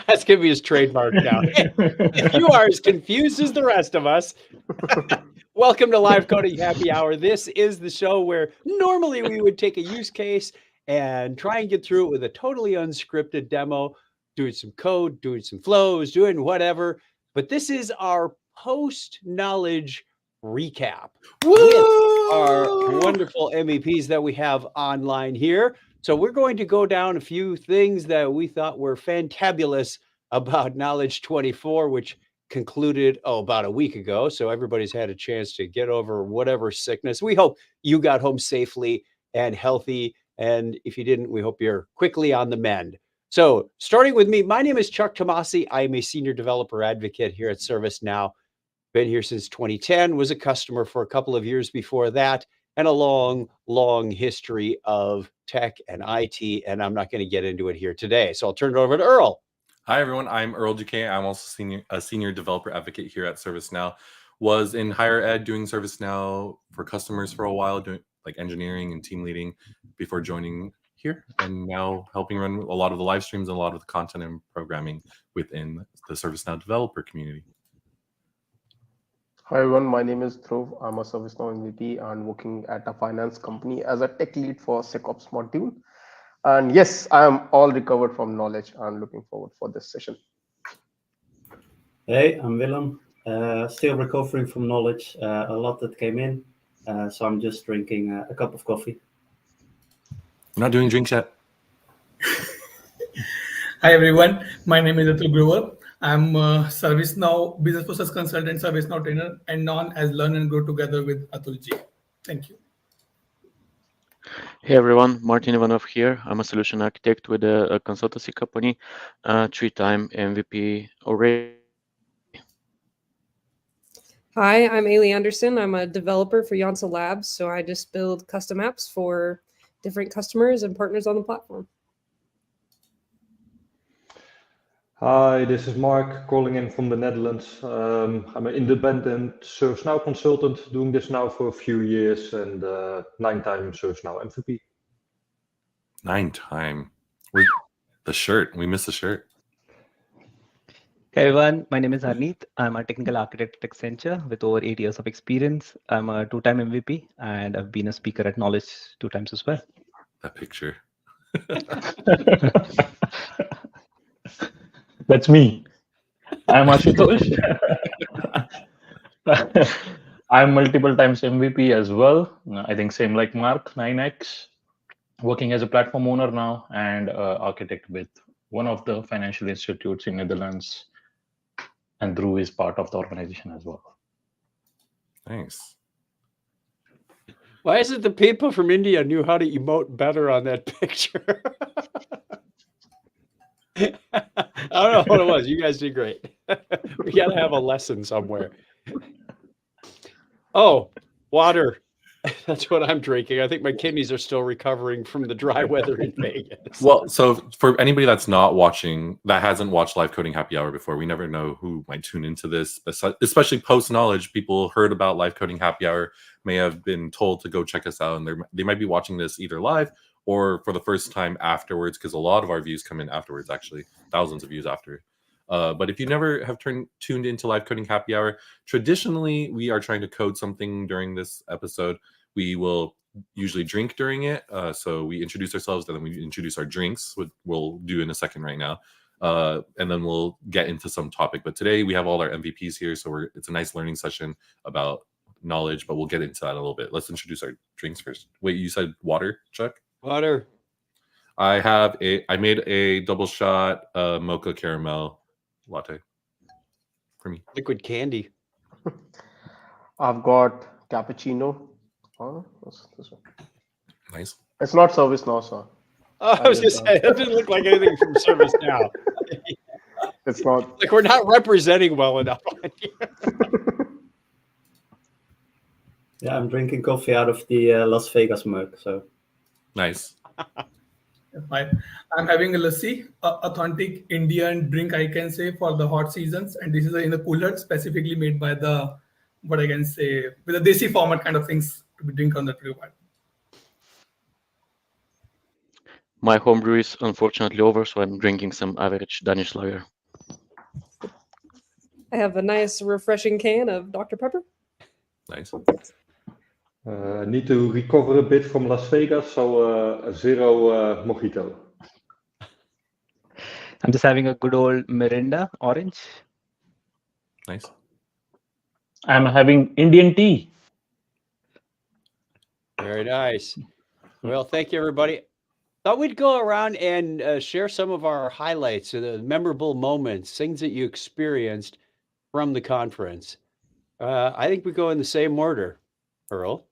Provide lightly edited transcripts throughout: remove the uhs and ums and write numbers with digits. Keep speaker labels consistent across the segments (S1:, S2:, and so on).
S1: That's going to be his trademark now. If you are as confused as the rest of us, welcome to Live Coding Happy Hour. This is the show where normally we would take a use case and try and get through it with a totally unscripted demo, doing some code, doing some flows, doing whatever. But this is our post-knowledge recap with our wonderful MEPs that we have online here. So we're going to go down a few things that we thought were fantabulous about Knowledge 24, which concluded about a week ago. So everybody's had a chance to get over whatever sickness. We hope you got home safely and healthy. And if you didn't, we hope you're quickly on the mend. So starting with me, my name is Chuck Tomasi. I am a senior developer advocate here at ServiceNow. Been here since 2010, was a customer for a couple of years before that, and a long, long history of tech and IT, and I'm not going to get into it here today. So I'll turn it over to Earl.
S2: Hi, everyone. I'm Earl GK. I'm also a senior developer advocate here at ServiceNow. Was in higher ed doing ServiceNow for customers for a while, doing like engineering and team leading before joining here, and now helping run a lot of the live streams and a lot of the content and programming within the ServiceNow developer community.
S3: Hi everyone, my name is Dhruv. I'm a ServiceNow MVP and working at a finance company as a tech lead for SecOps module. And yes, I am all recovered from knowledge. I'm looking forward for this session.
S4: Hey, I'm Willem. Still recovering from knowledge. A lot that came in, so I'm just drinking a cup of coffee.
S2: I'm not doing drinks yet.
S5: Hi everyone, my name is Atul Grover. I'm a ServiceNow business process consultant, ServiceNow trainer, and known as Learn and Grow Together with Atul Ji. Thank you.
S6: Hey everyone, Martin Ivanov here. I'm a solution architect with a consultancy company, 3-time MVP already.
S7: Hi, I'm Ailey Anderson. I'm a developer for Yonsa Labs, so I just build custom apps for different customers and partners on the platform.
S8: Hi, this is Mark calling in from the Netherlands. I'm an independent ServiceNow consultant, doing this now for a few years, and 9-time ServiceNow MVP.
S2: 9-time. The shirt. We missed the shirt.
S9: Hey everyone, my name is Harneet. I'm a technical architect at Accenture with over 8 years of experience. I'm a 2-time MVP, and I've been a speaker at Knowledge 2 times as well.
S2: That picture.
S10: That's me. I'm Ashutosh. I'm multiple times MVP as well. I think same like Mark, 9x. Working as a platform owner now and architect with one of the financial institutes in Netherlands. And Dhruv is part of the organization as well.
S2: Thanks.
S1: Why is it the people from India knew how to emote better on that picture? I don't know what it was. You guys did great. We got to have a lesson somewhere. Oh, water. That's what I'm drinking. I think my kidneys are still recovering from the dry weather in Vegas.
S2: Well, so for anybody that's not watching, that hasn't watched Live Coding Happy Hour before, we never know who might tune into this, especially post-knowledge. People heard about Live Coding Happy Hour, may have been told to go check us out, and they might be watching this either live or for the first time afterwards, because a lot of our views come in afterwards, actually, thousands of views after. But if you never have tuned into Live Coding Happy Hour, traditionally, we are trying to code something during this episode. We will usually drink during it. So we introduce ourselves, and then we introduce our drinks, which we'll do in a second right now. And then we'll get into some topic. But today we have all our MVPs here, so it's a nice learning session about knowledge, but we'll get into that a little bit. Let's introduce our drinks first. Wait, you said water, Chuck?
S1: Water.
S2: I made a double shot mocha caramel latte for me.
S1: Liquid candy.
S3: I've got cappuccino. Oh, what's this one?
S2: Nice.
S3: It's not service now, sir.
S1: Oh, I was just saying, that didn't look like anything from Service Now.
S3: It's not.
S1: Like we're not representing well enough on here.
S4: Yeah, I'm drinking coffee out of the Las Vegas mug. So
S2: Nice.
S5: Hi. I'm having a lassi, authentic Indian drink, I can say, for the hot seasons. And this is in a cooler, specifically made by the, what I can say, with a desi format kind of things to be drink on the tree.
S6: My homebrew is unfortunately over, so I'm drinking some average Danish lager.
S7: I have a nice, refreshing can of Dr. Pepper.
S2: Nice.
S8: I need to recover a bit from Las Vegas, so a zero mojito.
S9: I'm just having a good old Mirinda orange.
S2: Nice.
S10: I'm having Indian tea.
S1: Very nice. Well, thank you, everybody. Thought we'd go around and share some of our highlights, the memorable moments, things that you experienced from the conference. I think we go in the same order. Earl?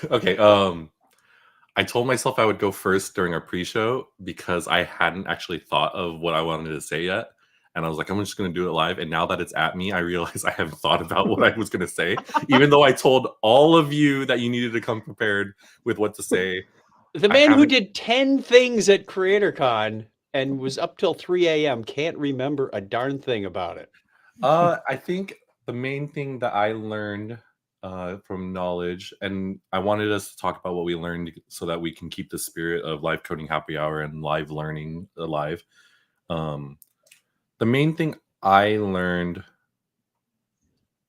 S2: Okay. I told myself I would go first during our pre-show because I hadn't actually thought of what I wanted to say yet. And I was like, I'm just going to do it live. And now that it's at me, I realize I haven't thought about what I was going to say, even though I told all of you that you needed to come prepared with what to say.
S1: The man who did 10 things at CreatorCon and was up till 3 a.m. can't remember a darn thing about it.
S2: I think the main thing that I learned from knowledge, and I wanted us to talk about what we learned so that we can keep the spirit of live coding happy hour and live learning alive. The main thing I learned,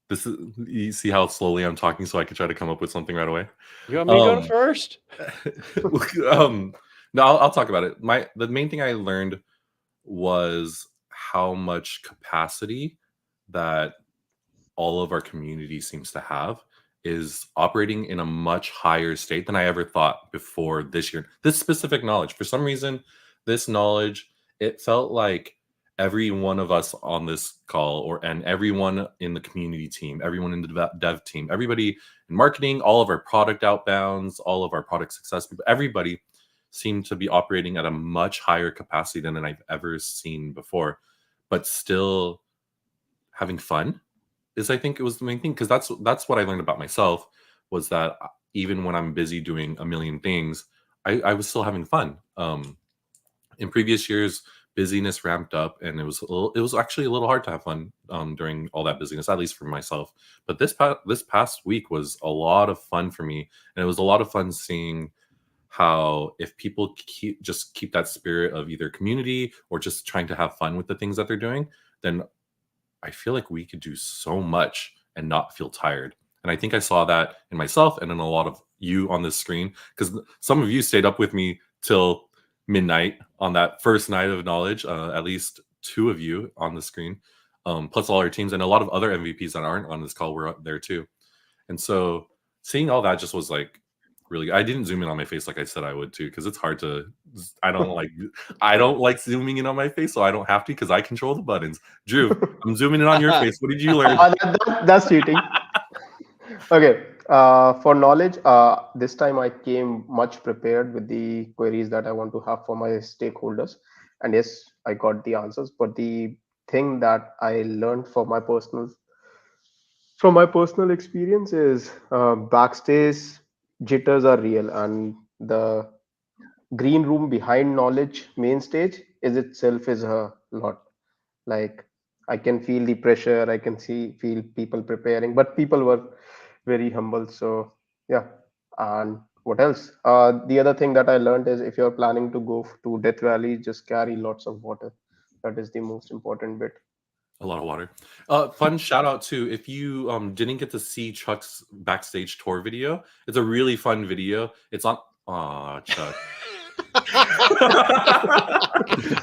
S2: this is, you see how slowly I'm talking so I can try to come up with something right away.
S1: You want me to go first?
S2: No, I'll talk about it. The main thing I learned was how much capacity that all of our community seems to have is operating in a much higher state than I ever thought before this year. This specific knowledge, for some reason, this knowledge, it felt like every one of us on this call and everyone in the community team, everyone in the dev team, everybody in marketing, all of our product outbounds, all of our product success people, everybody seemed to be operating at a much higher capacity than I've ever seen before, but still having fun is, I think, it was the main thing, because that's what I learned about myself, was that even when I'm busy doing a million things, I was still having fun. In previous years, busyness ramped up, and it was actually a little hard to have fun during all that busyness, at least for myself. But this past week was a lot of fun for me, and it was a lot of fun seeing how if people keep that spirit of either community or just trying to have fun with the things that they're doing, then I feel like we could do so much and not feel tired. And I think I saw that in myself and in a lot of you on this screen, because some of you stayed up with me till midnight on that first night of knowledge, at least 2 of you on the screen, plus all our teams, and a lot of other MVPs that aren't on this call were up there too. And so seeing all that just was like really, I didn't zoom in on my face like I said I would too, because it's hard to, I don't like zooming in on my face, so I don't have to, because I control the buttons. Drew, I'm zooming in on your face. What did you learn?
S3: That's cheating. Okay, for knowledge, this time I came much prepared with the queries that I want to have for my stakeholders, and yes, I got the answers. But the thing that I learned from my personal experience is backstage jitters are real, and the green room behind knowledge main stage is itself is a lot. Like, I can feel the pressure, I can feel people preparing, but people were very humble. So yeah. And what else? The other thing that I learned is, if you're planning to go to Death Valley, just carry lots of water. That is the most important bit.
S2: A lot of water. Fun shout out to if you didn't get to see Chuck's backstage tour video. It's a really fun video. It's on. Aw, Chuck.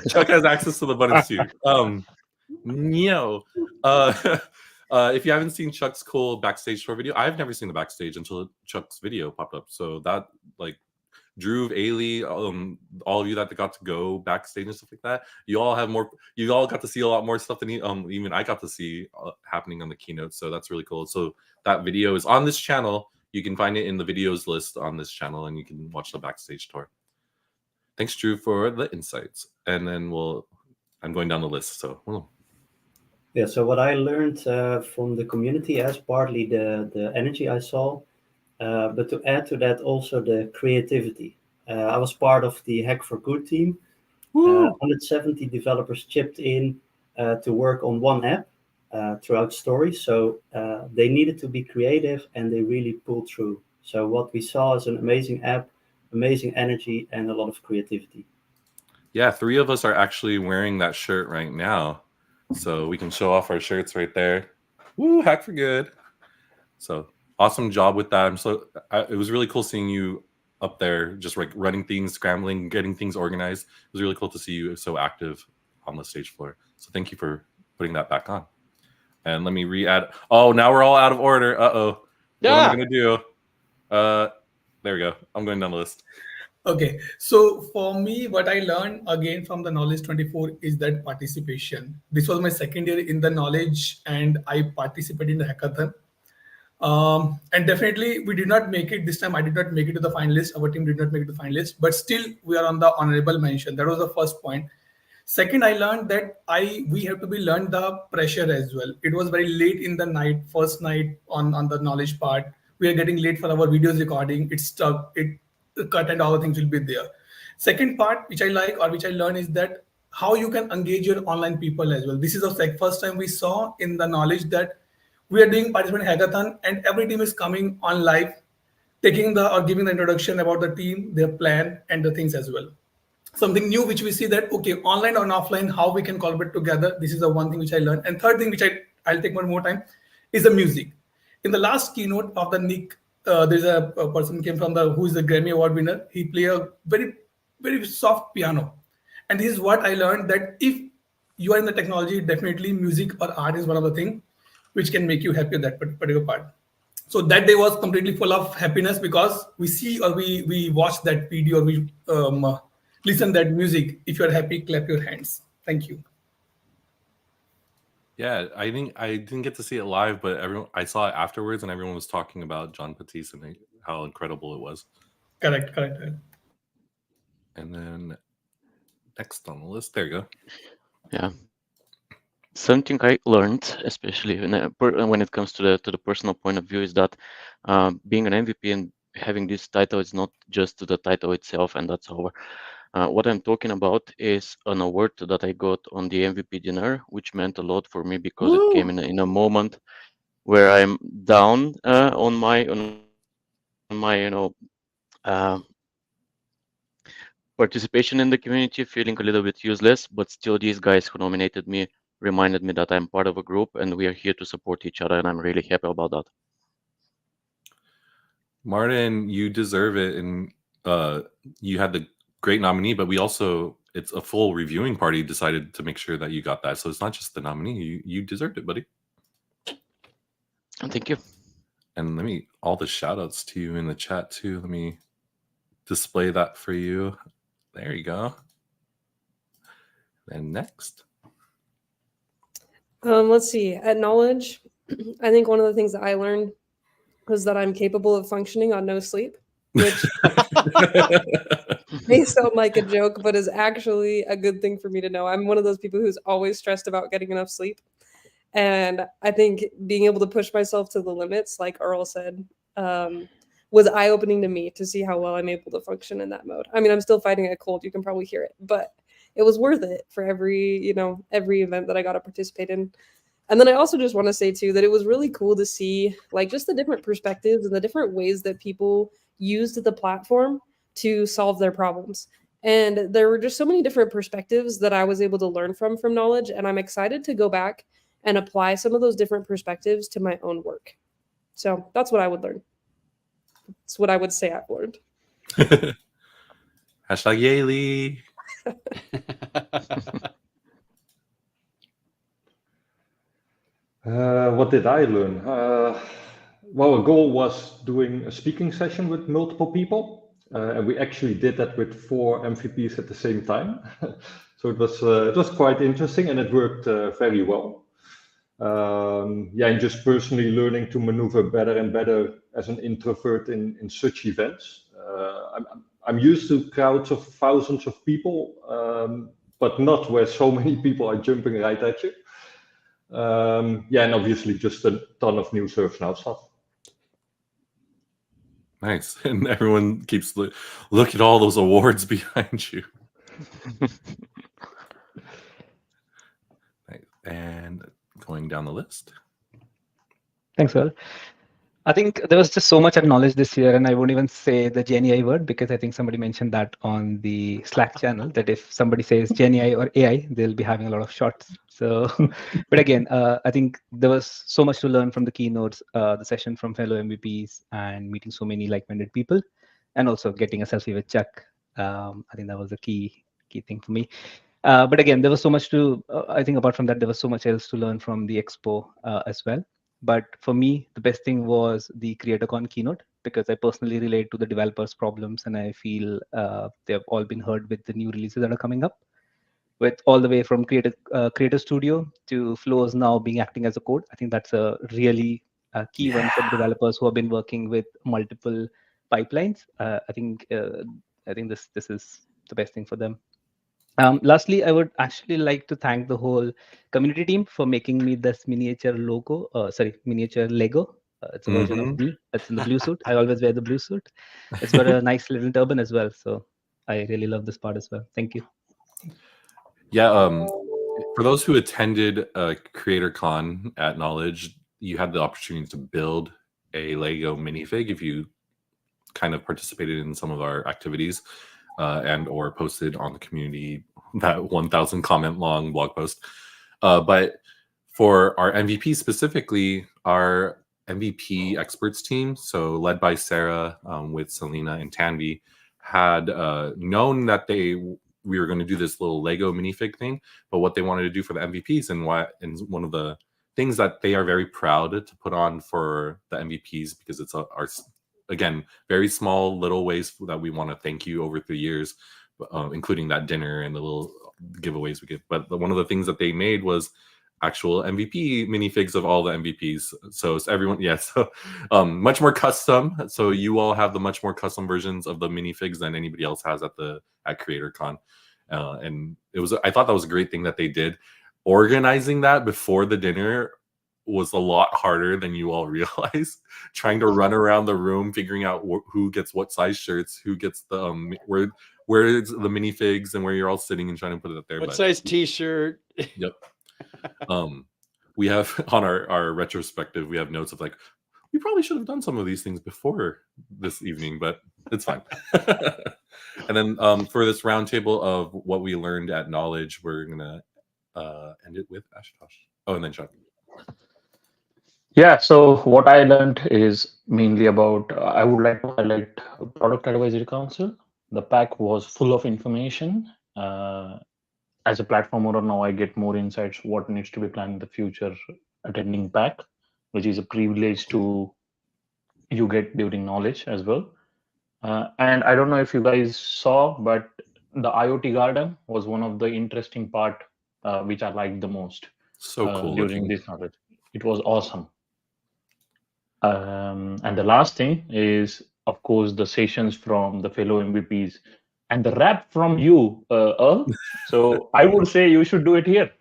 S2: Chuck has access to the buttons too. If you haven't seen Chuck's cool backstage tour video, I've never seen the backstage until Chuck's video popped up. So that like Drew, Ailey, all of you that got to go backstage and stuff like that, you all got to see a lot more stuff than even I got to see happening on the keynote. So that's really cool. So that video is on this channel. You can find it in the videos list on this channel, and you can watch the backstage tour. Thanks, Drew, for the insights. And then I'm going down the list. So
S4: Yeah, so what I learned from the community as partly the energy I saw, but to add to that also the creativity. I was part of the Hack for Good team. 170 developers chipped in to work on one app throughout stories. So they needed to be creative, and they really pulled through. So what we saw is an amazing app, amazing energy, and a lot of creativity.
S2: Yeah, 3 of us are actually wearing that shirt right now. So we can show off our shirts right there. Woo, Hack for Good. So awesome job with that. It was really cool seeing you up there, just like running things, scrambling, getting things organized. It was really cool to see you so active on the stage floor. So thank you for putting that back on. And let me re-add. Oh, now we're all out of order. Uh-oh.
S1: Yeah.
S2: What am I going to do? There we go. I'm going down the list.
S5: Okay, so for me, what I learned again from the Knowledge 24 is that participation. This was my second year in the Knowledge, and I participated in the hackathon. And definitely, we did not make it this time. I did not make it to the finalists. Our team did not make it to the finalists, but still, we are on the honorable mention. That was the first point. Second, I learned that we have to be learned the pressure as well. It was very late in the night, first night on the Knowledge part. We are getting late for our videos recording. It's stuck. It cut and all the things will be there. Second part, which I like or which I learned, is that how you can engage your online people as well. This is the first time we saw in the Knowledge that we are doing participant hackathon, and every team is coming on live, giving the introduction about the team, their plan, and the things as well. Something new which we see that okay, online or offline, how we can collaborate together. This is the one thing which I learned. And third thing which I'll take one more time is the music. In the last keynote of the Nick, there's a person came from who is the Grammy Award winner. He played a very, very soft piano. And this is what I learned, that if you are in the technology, definitely music or art is one of the things which can make you happy at that particular part. So that day was completely full of happiness because we see or we watch that video, or we listen that music. If you're happy, clap your hands. Thank you.
S2: Yeah, I think I didn't get to see it live, but I saw it afterwards, and everyone was talking about John Patisse and how incredible it was.
S5: Correct.
S2: And then next on the list, there you go.
S6: Yeah. Something I learned, especially when it comes to the personal point of view, is that being an MVP and having this title is not just the title itself, and that's over. What I'm talking about is an award that I got on the MVP dinner, which meant a lot for me because it came in a moment where I'm down on my participation in the community, feeling a little bit useless, but still these guys who nominated me reminded me that I'm part of a group and we are here to support each other, and I'm really happy about that.
S2: Martin, you deserve it, and you had the great nominee, but it's a full reviewing party decided to make sure that you got that. So it's not just the nominee. You deserved it, buddy.
S6: Thank you.
S2: And all the shout outs to you in the chat too. Let me display that for you. There you go. And next.
S7: Let's see. At Knowledge, I think one of the things that I learned was that I'm capable of functioning on no sleep, which may sound like a joke, but is actually a good thing for me to know. I'm one of those people who's always stressed about getting enough sleep. And I think being able to push myself to the limits, like Earl said, was eye-opening to me to see how well I'm able to function in that mode. I mean, I'm still fighting a cold. You can probably hear it, but it was worth it for every event that I got to participate in. And then I also just want to say too that it was really cool to see like just the different perspectives and the different ways that people used the platform to solve their problems. And there were just so many different perspectives that I was able to learn from Knowledge. And I'm excited to go back and apply some of those different perspectives to my own work. So that's what I would learn. That's what I would say I've learned.
S2: Hashtag Yaley.
S8: What did I learn? Well, a goal was doing a speaking session with multiple people, and we actually did that with 4 MVPs at the same time. So it was quite interesting, and it worked very well. Yeah, and just personally learning to maneuver better and better as an introvert in such events. I'm used to crowds of thousands of people, but not where so many people are jumping right at you. Yeah, and obviously just a ton of new ServiceNow stuff.
S2: Nice. And everyone keeps look at all those awards behind you. Nice. And going down the list.
S9: Thanks, Will. I think there was just so much knowledge this year, and I won't even say the GenAI word because I think somebody mentioned that on the Slack channel that if somebody says GenAI or AI, they'll be having a lot of shots. So, but again, I think there was so much to learn from the keynotes, the session from fellow MVPs, and meeting so many like-minded people, and also getting a selfie with Chuck. I think that was a key thing for me. But again, there was so much to. I think apart from that, there was so much else to learn from the expo as well. But for me, the best thing was the CreatorCon keynote because I personally relate to the developers' problems, and I feel they've all been heard with the new releases that are coming up. With all the way from Creator Studio to flows now being acting as a code, I think that's a really key one for developers who have been working with multiple pipelines. I think this is the best thing for them. Lastly, I would actually like to thank the whole community team for making me this miniature miniature Lego. It's a version of me. It's in the blue suit. I always wear the blue suit. It's got a nice little turban as well. So I really love this part as well. Thank you.
S2: Yeah. For those who attended CreatorCon at Knowledge, you had the opportunity to build a Lego minifig if you kind of participated in some of our activities. And or posted on the community that 1,000 comment long blog post. But for our MVP specifically, our MVP experts team, so led by Sarah with Selena and Tanvi, had known that we were going to do this little Lego minifig thing. But what they wanted to do for the MVPs and one of the things that they are very proud to put on for the MVPs because it's our again, very small little ways that we want to thank you over the years, including that dinner and the little giveaways we give. But one of the things that they made was actual MVP minifigs of all the MVPs. So it's everyone, much more custom. So you all have the much more custom versions of the minifigs than anybody else has at CreatorCon. And I thought that was a great thing that they did. Organizing that before the dinner was a lot harder than you all realize. Trying to run around the room, figuring out who gets what size shirts, who gets the where is the minifigs, and where you're all sitting and trying to put it up there.
S1: What size T-shirt?
S2: Yep. We have on our retrospective, we have notes of like, we probably should have done some of these things before this evening, but it's fine. And then for this roundtable of what we learned at Knowledge, we're gonna end it with Ashutosh. Oh, and then Chuck.
S10: Yeah, so what I learned is mainly about, I would like to highlight Product Advisory Council. The pack was full of information. As a platform owner now, I get more insights what needs to be planned in the future attending pack, which is a privilege to you get during Knowledge as well. And I don't know if you guys saw, but the IoT garden was one of the interesting part which I liked the most.
S2: So cool
S10: during this Knowledge. It was awesome. And the last thing is, of course, the sessions from the fellow MVPs and the rap from you, Earl. So I would say you should do it here.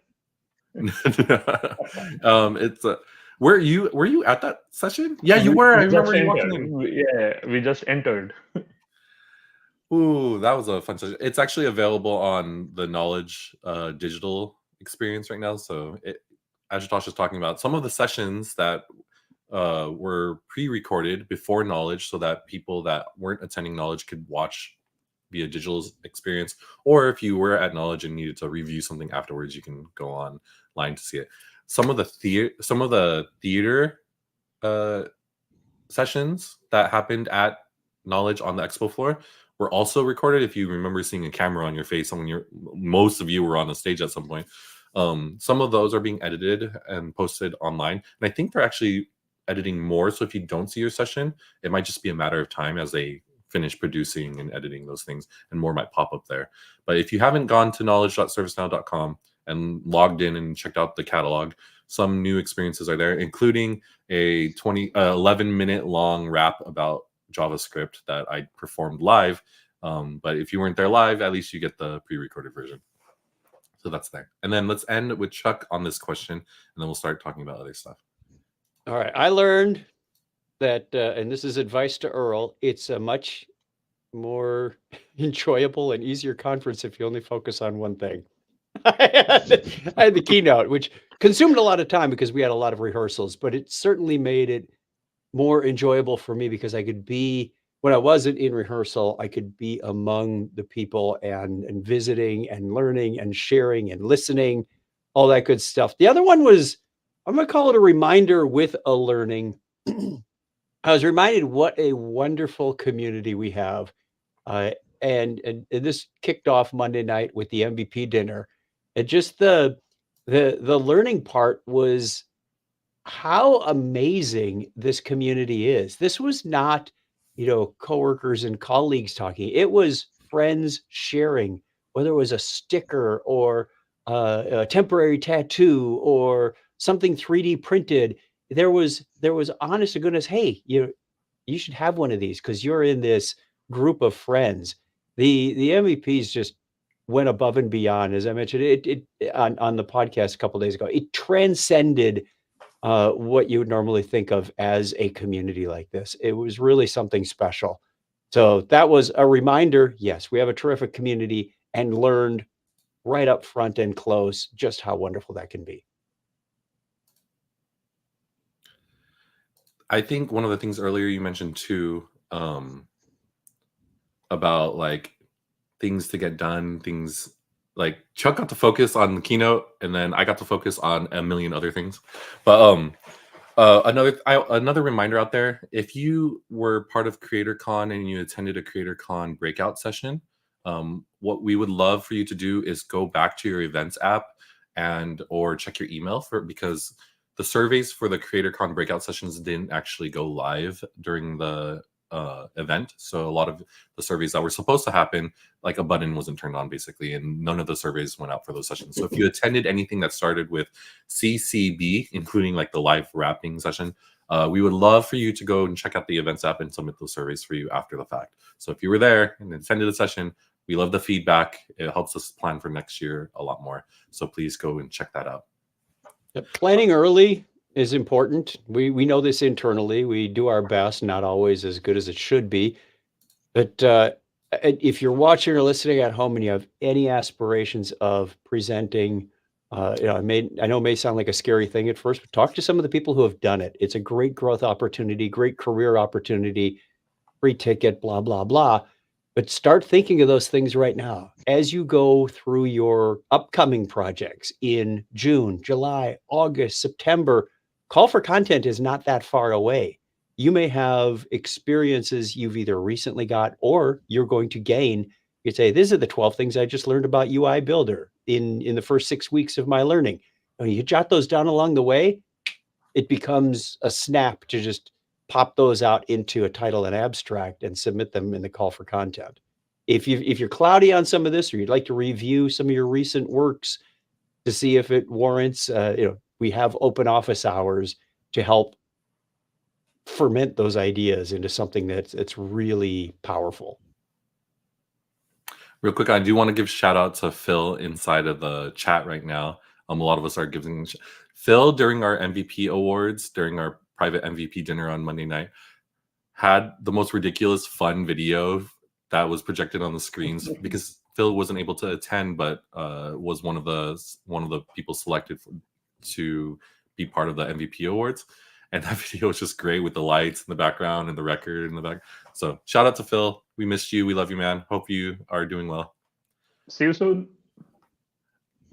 S2: Were you at that session? Yeah, you were. I remember you walking in.
S10: Yeah, we just entered.
S2: Ooh, that was a fun session. It's actually available on the Knowledge digital experience right now. So Ashutosh is talking about some of the sessions that were pre-recorded before Knowledge so that people that weren't attending Knowledge could watch via digital experience, or if you were at Knowledge and needed to review something afterwards, you can go online to see it. some of the theater sessions that happened at Knowledge on the expo floor were also recorded. If you remember seeing a camera on your face when most of you were on the stage at some point. Some of those are being edited and posted online, and I think they're actually editing more. So if you don't see your session, it might just be a matter of time as they finish producing and editing those things, and more might pop up there. But if you haven't gone to knowledge.servicenow.com and logged in and checked out the catalog, some new experiences are there, including a 11-minute long rap about JavaScript that I performed live. But if you weren't there live, at least you get the pre-recorded version. So that's there. And then let's end with Chuck on this question, and then we'll start talking about other stuff.
S1: All right. I learned that, and this is advice to Earl, it's a much more enjoyable and easier conference if you only focus on one thing. I had the keynote, which consumed a lot of time because we had a lot of rehearsals, but it certainly made it more enjoyable for me because I could be, when I wasn't in rehearsal, I could be among the people and visiting and learning and sharing and listening, all that good stuff. The other one was, I'm going to call it a reminder with a learning. I was reminded what a wonderful community we have. And this kicked off Monday night with the MVP dinner. And just the learning part was how amazing this community is. This was not, coworkers and colleagues talking. It was friends sharing, whether it was a sticker or a temporary tattoo or something 3D printed. There was honest to goodness, hey, you should have one of these because you're in this group of friends. The MVPs just went above and beyond. As I mentioned, it on the podcast a couple of days ago, it transcended what you would normally think of as a community like this. It was really something special. So that was a reminder. Yes, we have a terrific community, and learned right up front and close just how wonderful that can be.
S2: I think one of the things earlier you mentioned too, about like things to get done, things like Chuck got to focus on the keynote, and then I got to focus on a million other things. But another reminder out there: if you were part of CreatorCon and you attended a CreatorCon breakout session, what we would love for you to do is go back to your events app or check your email because the surveys for the CreatorCon breakout sessions didn't actually go live during the event. So a lot of the surveys that were supposed to happen, like a button wasn't turned on basically, and none of the surveys went out for those sessions. So if you attended anything that started with CCB, including like the live rapping session, we would love for you to go and check out the events app and submit those surveys for you after the fact. So if you were there and attended the session, we love the feedback. It helps us plan for next year a lot more. So please go and check that out.
S1: Planning early is important. We know this internally. We do our best, not always as good as it should be. But if you're watching or listening at home and you have any aspirations of presenting, I know it may sound like a scary thing at first, but talk to some of the people who have done it. It's a great growth opportunity, great career opportunity, free ticket, blah, blah, blah. But start thinking of those things right now as you go through your upcoming projects in June, July, August, September. Call for content is not that far away. You may have experiences you've either recently got or you're going to gain. You say, these are the 12 things I just learned about UI Builder in the first 6 weeks of my learning. When you jot those down along the way, it becomes a snap to just pop those out into a title and abstract and submit them in the call for content. If you're cloudy on some of this, or you'd like to review some of your recent works to see if it warrants, we have open office hours to help ferment those ideas into something that's really powerful.
S2: Real quick, I do want to give shout out to Phil inside of the chat right now. A lot of us are giving Phil during our MVP awards, during our private MVP dinner on Monday night, had the most ridiculous fun video that was projected on the screens because Phil wasn't able to attend, but was one of the people selected to be part of the MVP awards. And that video was just great with the lights in the background and the record in the back. So shout out to Phil. We missed you. We love you, man. Hope you are doing well.
S10: See you soon.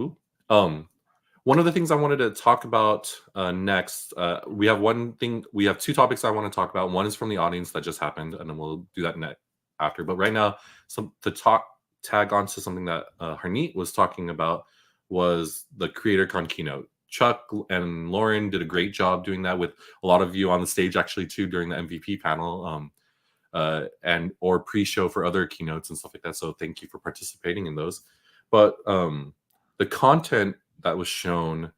S2: Ooh. One of the things I wanted to talk about next, we have two topics I want to talk about. One is from the audience that just happened, and then we'll do that after. But right now, tag on to something that Harneet was talking about was the CreatorCon keynote. Chuck and Lauren did a great job doing that, with a lot of you on the stage actually too during the MVP panel, and or pre-show for other keynotes and stuff like that. So thank you for participating in those. But the content that was shown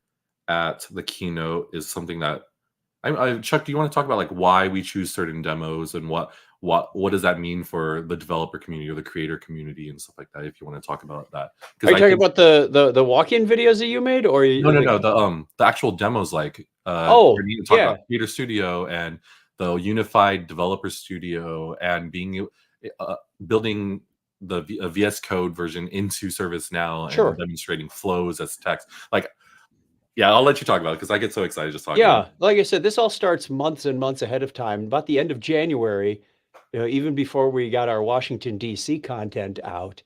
S2: at the keynote is something that Chuck, do you want to talk about like why we choose certain demos and what does that mean for the developer community or the creator community and stuff like that? If you want to talk about that,
S1: are you talking about the walk-in videos that you made, or
S2: no, the actual demos, like
S1: oh,
S2: we need to talk about Creator Studio and the unified developer studio and being building the VS Code version into ServiceNow and demonstrating flows as text. Like, yeah, I'll let you talk about it because I get so excited just talking.
S1: Yeah, like I said, this all starts months and months ahead of time. About the end of January, even before we got our Washington, D.C. content out,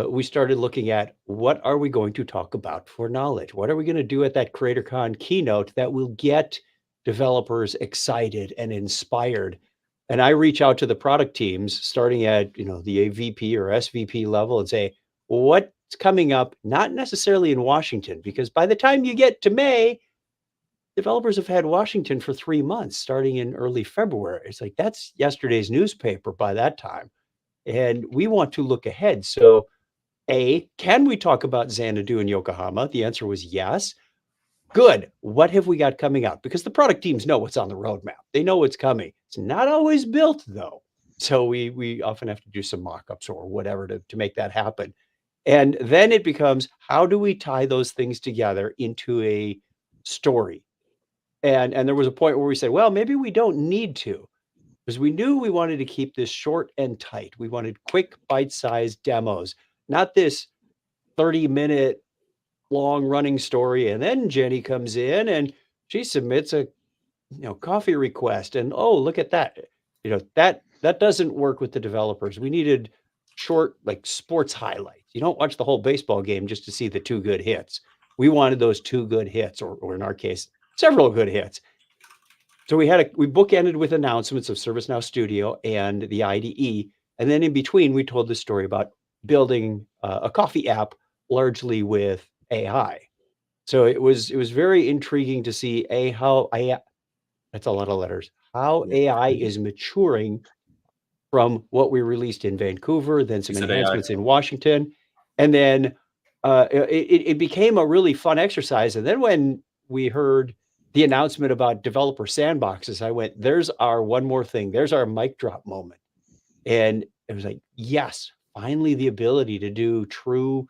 S1: we started looking at what are we going to talk about for Knowledge? What are we going to do at that CreatorCon keynote that will get developers excited and inspired? And I reach out to the product teams, starting at the AVP or SVP level, and say, what's coming up? Not necessarily in Washington, because by the time you get to May, developers have had Washington for 3 months, starting in early February. It's like that's yesterday's newspaper by that time. And we want to look ahead. So, can we talk about Xanadu and Yokohama? The answer was yes. Good. What have we got coming out? Because the product teams know what's on the roadmap. They know what's coming. It's not always built, though. So we often have to do some mock-ups or whatever to make that happen. And then it becomes, how do we tie those things together into a story? And there was a point where we said, well, maybe we don't need to, because we knew we wanted to keep this short and tight. We wanted quick, bite-sized demos, not this 30-minute long running story. And then Jenny comes in and she submits a coffee request, and oh, look at that. That doesn't work with the developers. We needed short, like sports highlights. You don't watch the whole baseball game just to see the 2 good hits. We wanted those 2 good hits, or in our case, several good hits. So we bookended with announcements of ServiceNow Studio and the IDE, and then in between we told the story about building a coffee app largely with AI. So it was very intriguing to see how AI, that's a lot of letters, how AI is maturing from what we released in Vancouver, then some enhancements in Washington, and then it became a really fun exercise. And then when we heard the announcement about developer sandboxes, I went, there's our one more thing. There's our mic drop moment. And it was like, yes, finally the ability to do true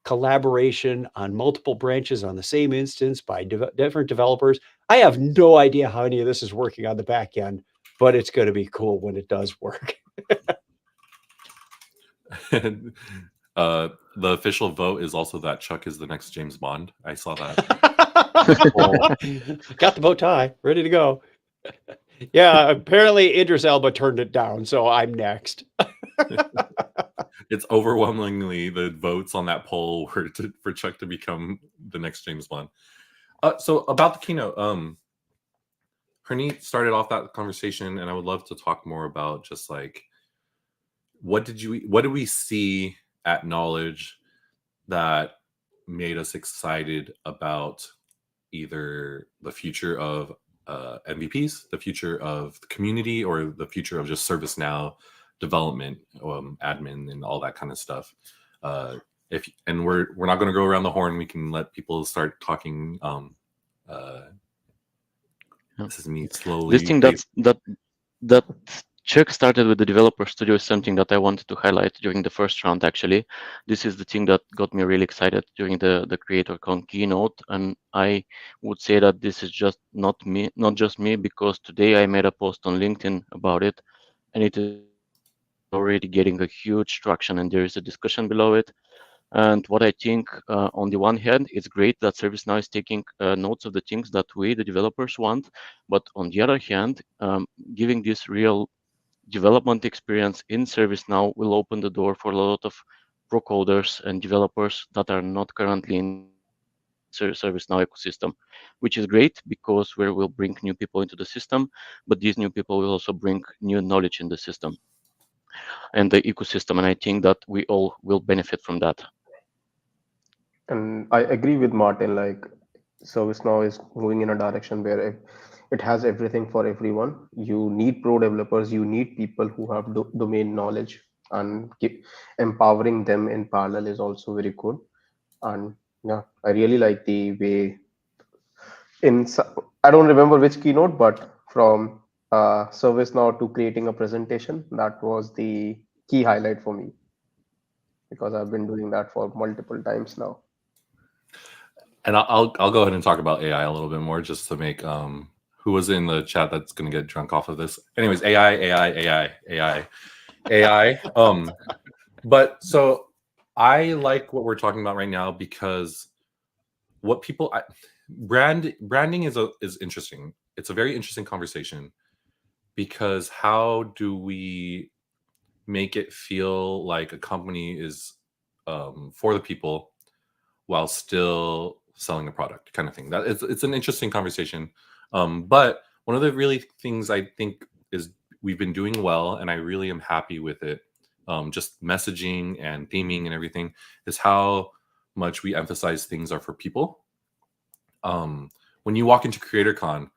S1: collaboration on multiple branches on the same instance by different developers. I have no idea how any of this is working on the back end, but it's going to be cool when it does work.
S2: The official vote is also that Chuck is the next James Bond. I saw that.
S1: Got the bow tie, ready to go. Yeah, apparently Idris Elba turned it down, so I'm next.
S2: It's overwhelmingly the votes on that poll were for Chuck to become the next James Bond. So about the keynote, Harneet started off that conversation, and I would love to talk more about just like what did we see at Knowledge that made us excited about either the future of MVPs, the future of the community, or the future of just ServiceNow development, admin, and all that kind of stuff. We're not going to go around the horn. We can let people start talking. This is me slowly.
S6: This thing that Chuck started with the developer studio is something that I wanted to highlight during the first round. Actually, this is the thing that got me really excited during the CreatorCon keynote, and I would say that this is just not just me, because today I made a post on LinkedIn about it, and it is already getting a huge traction, and there is a discussion below it. And what I think, on the one hand, it's great that ServiceNow is taking notes of the things that we, the developers, want. But on the other hand, giving this real development experience in ServiceNow will open the door for a lot of pro coders and developers that are not currently in ServiceNow ecosystem, which is great because we will bring new people into the system, but these new people will also bring new knowledge in the system and the ecosystem, and I think that we all will benefit from that.
S3: And I agree with Martin, like ServiceNow is moving in a direction where it has everything for everyone. You need pro developers, you need people who have domain knowledge, and empowering them in parallel is also very good. And yeah, I really like the way I don't remember which keynote, but from ServiceNow to creating a presentation, that was the key highlight for me because I've been doing that for multiple times now.
S2: And I'll go ahead and talk about AI a little bit more just to make who was in the chat that's going to get drunk off of this. Anyways, AI. But so I like what we're talking about right now because what people branding is interesting. It's a very interesting conversation because how do we make it feel like a company is for the people while still selling a product, kind of thing. That it's an interesting conversation. But one of the really things I think is we've been doing well, and I really am happy with it. Just messaging and theming and everything is how much we emphasize things are for people. When you walk into CreatorCon,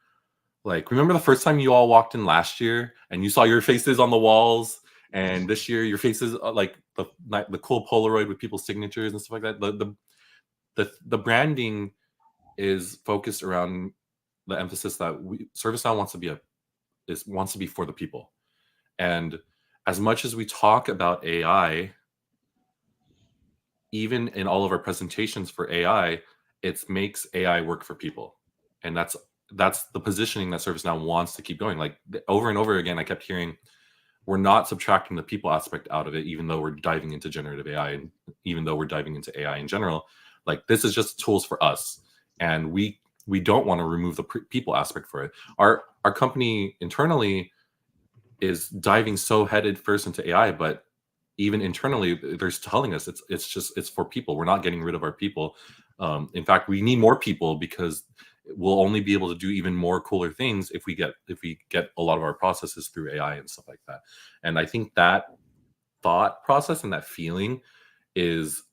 S2: like remember the first time you all walked in last year and you saw your faces on the walls, and this year your faces like the cool Polaroid with people's signatures and stuff like that. The branding is focused around the emphasis that ServiceNow wants to be for the people. And as much as we talk about AI, even in all of our presentations for AI, it makes AI work for people. And that's the positioning that ServiceNow wants to keep going. Like over and over again, I kept hearing, we're not subtracting the people aspect out of it, even though we're diving into generative AI and even though we're diving into AI in general. Like this is just tools for us, and we don't want to remove the people aspect for it. Our company internally is diving so headed first into AI, but even internally, they're telling us it's for people. We're not getting rid of our people. In fact, we need more people because we'll only be able to do even more cooler things if we get a lot of our processes through AI and stuff like that. And I think that thought process and that feeling is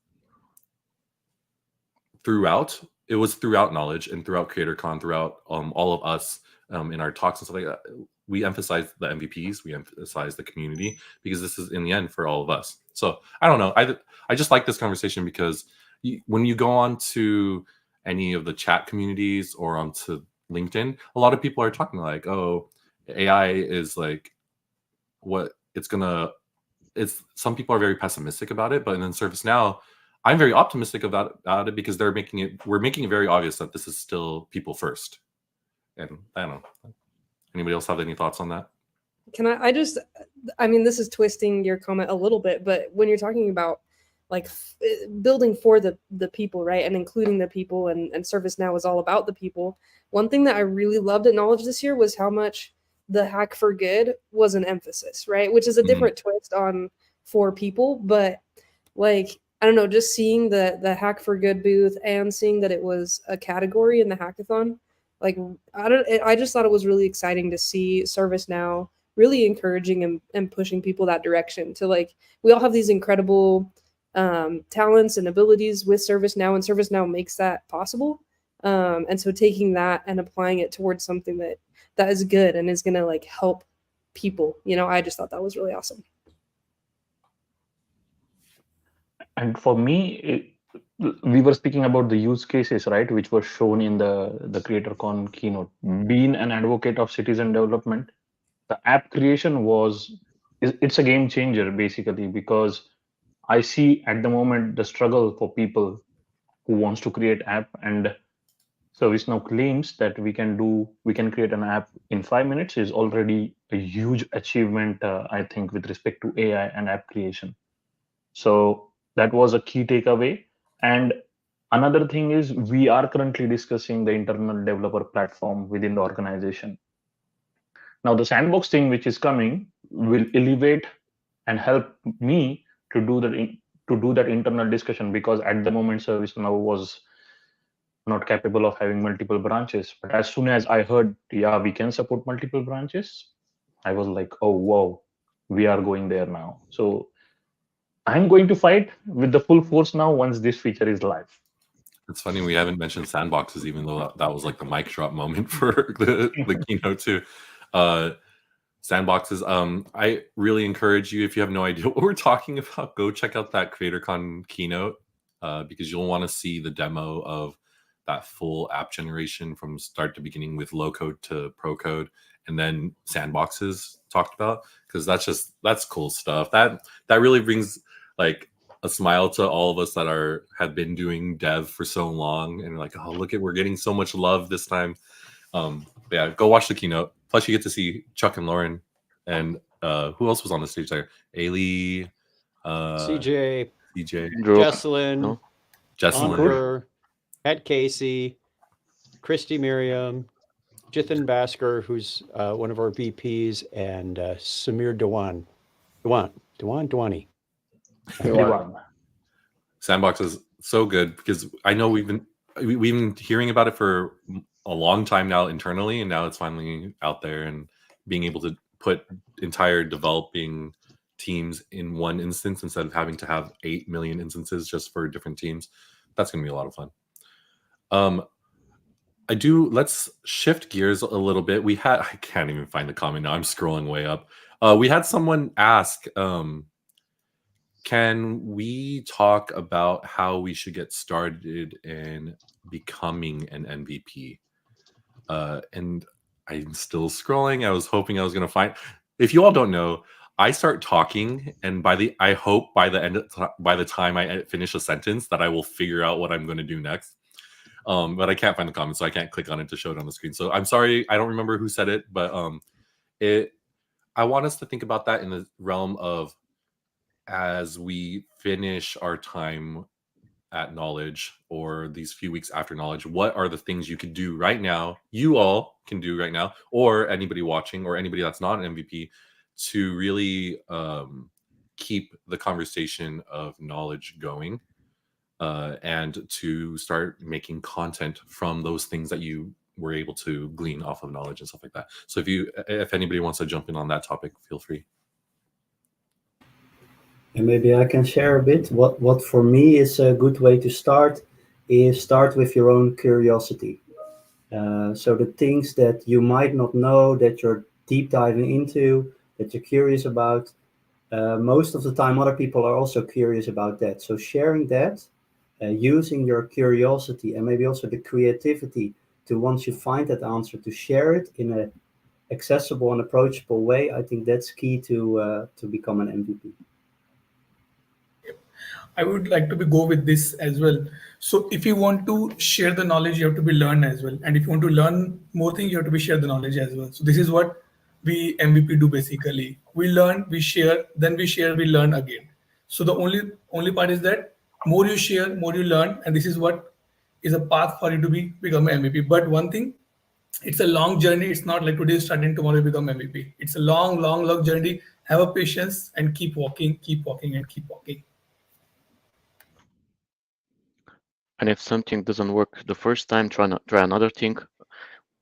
S2: throughout Knowledge and throughout CreatorCon, throughout all of us in our talks and stuff like that. We emphasize the MVPs, we emphasize the community, because this is in the end for all of us. So I don't know. I just like this conversation because when you go on to any of the chat communities or onto LinkedIn, a lot of people are talking like, oh, AI is like what it's some people are very pessimistic about it, but then ServiceNow, I'm very optimistic about it because we're making it very obvious that this is still people first. And I don't know. Anybody else have any thoughts on that?
S7: Can I mean, this is twisting your comment a little bit, but when you're talking about like building for the people, right, and including the people, and ServiceNow is all about the people. One thing that I really loved at Knowledge this year was how much the hack for good was an emphasis, right, which is a different twist on for people, but like I don't know, just seeing the hack for good booth and seeing that it was a category in the hackathon, like I just thought it was really exciting to see ServiceNow really encouraging and pushing people that direction to like, we all have these incredible talents and abilities with ServiceNow, and ServiceNow makes that possible. And so taking that and applying it towards something that is good and is going to like help people, I just thought that was really awesome.
S10: And for me, we were speaking about the use cases, right, which were shown in the CreatorCon keynote. Being an advocate of citizen development, the app creation it's a game changer basically, because I see at the moment the struggle for people who wants to create app, and ServiceNow claims that we can create an app in 5 minutes is already a huge achievement, I think, with respect to AI and app creation. So that was a key takeaway. And another thing is we are currently discussing the internal developer platform within the organization. Now the sandbox thing which is coming will elevate and help me to do that internal discussion, because at the moment ServiceNow was not capable of having multiple branches. But as soon as I heard, yeah, we can support multiple branches, I was like, oh, whoa, we are going there now. So I'm going to fight with the full force now once this feature is live.
S2: It's funny we haven't mentioned sandboxes, even though that was like the mic drop moment for the keynote too. Sandboxes. I really encourage you, if you have no idea what we're talking about, go check out that CreatorCon keynote because you'll want to see the demo of that full app generation from start to beginning with low code to pro code, and then sandboxes talked about, because that's cool stuff. That really brings like a smile to all of us that have been doing dev for so long, and like, oh, look at, we're getting so much love this time. Yeah, go watch the keynote. Plus, you get to see Chuck and Lauren, and who else was on the stage there? Ailey,
S1: CJ,
S6: Drew,
S1: Jesselyn,
S6: no?
S2: Jesselyn.
S1: Ankur, Het Casey, Christy Miriam, Jithan Basker, who's one of our VPs, and Samir Dewani.
S2: Sandbox is so good because I know we've been hearing about it for a long time now internally, and now it's finally out there, and being able to put entire developing teams in one instance instead of having to have 8 million instances just for different teams. That's going to be a lot of fun. Let's shift gears a little bit. I can't even find the comment now. I'm scrolling way up. We had someone ask, can we talk about how we should get started in becoming an MVP? And I'm still scrolling. I was hoping I was going to find. If you all don't know, I start talking, and I hope by the time I finish a sentence that I will figure out what I'm going to do next. But I can't find the comment, so I can't click on it to show it on the screen. So I'm sorry, I don't remember who said it, but I want us to think about that in the realm of, as we finish our time at Knowledge, or these few weeks after Knowledge, what are the things you could do right now, you all can do right now, or anybody watching, or anybody that's not an MVP, to really keep the conversation of knowledge going, and to start making content from those things that you were able to glean off of Knowledge and stuff like that. So if anybody wants to jump in on that topic, feel free.
S4: And maybe I can share a bit. What for me is a good way to start is start with your own curiosity. So the things that you might not know, that you're deep diving into, that you're curious about, most of the time other people are also curious about that. So sharing that, using your curiosity and maybe also the creativity to, once you find that answer, to share it in an accessible and approachable way, I think that's key to become an MVP.
S5: I would like to go with this as well. So if you want to share the knowledge, you have to be learned as well. And if you want to learn more things, you have to be share the knowledge as well. So this is what we MVP do basically. We learn, we share, then we share, we learn again. So the only part is that more you share, more you learn, and this is what is a path for you to become an MVP. But one thing, it's a long journey. It's not like today starting, tomorrow you become MVP. It's a long journey. Have a patience and keep walking, and keep walking.
S6: And if something doesn't work the first time, try another thing.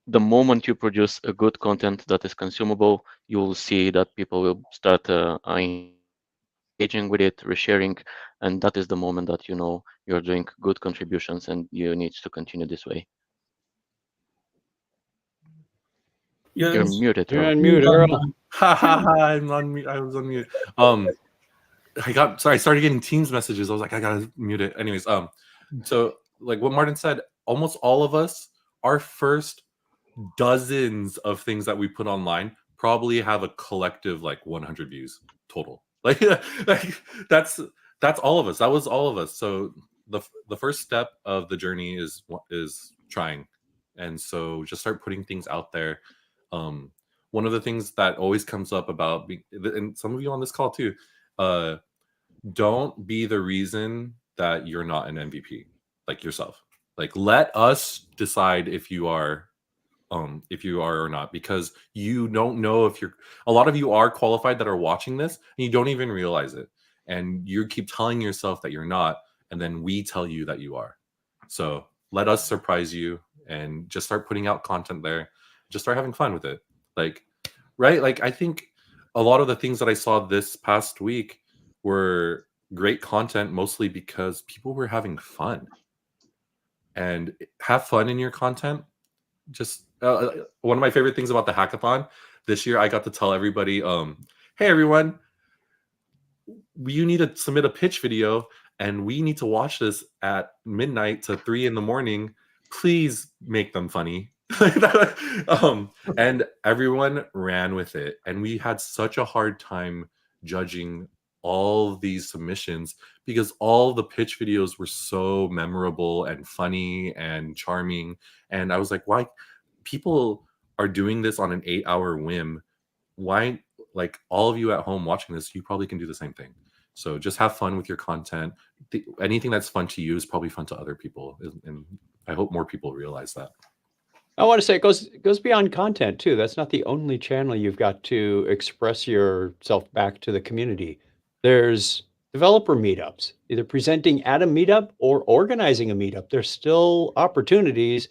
S6: The moment you produce a good content that is consumable, you will see that people will start engaging with it, resharing, and that is the moment that you know you're doing good contributions and you need to continue this way. You're muted.
S1: You're on mute, Earl.
S2: I'm on mute. I was on mute. I started getting Teams messages. I was like, I gotta mute it. Anyways, so like what Martin said, almost all of us, our first dozens of things that we put online probably have a collective like 100 views total. Like that's all of us. That was all of us. So the first step of the journey is trying, and so just start putting things out there. One of the things that always comes up about and some of you on this call too, don't be the reason that you're not an MVP, like yourself. Like, let us decide if you are or not, because you don't know if a lot of you are qualified that are watching this and you don't even realize it. And you keep telling yourself that you're not, and then we tell you that you are. So let us surprise you and just start putting out content there. Just start having fun with it. Like, right? Like, I think a lot of the things that I saw this past week were great content, mostly because people were having fun. And have fun in your content. Just one of my favorite things about the hackathon this year, I got to tell everybody, hey everyone, you need to submit a pitch video and we need to watch this at midnight to 3 a.m. Please make them funny. And everyone ran with it, and we had such a hard time judging all these submissions because all the pitch videos were so memorable and funny and charming. And I was like, why people are doing this on an 8-hour whim? Why, like, all of you at home watching this, you probably can do the same thing. So just have fun with your content. Anything that's fun to you is probably fun to other people, and I hope more people realize that.
S1: I want to say it goes beyond content too. That's not the only channel you've got to express yourself back to the community. There's developer meetups, either presenting at a meetup or organizing a meetup. There's still opportunities.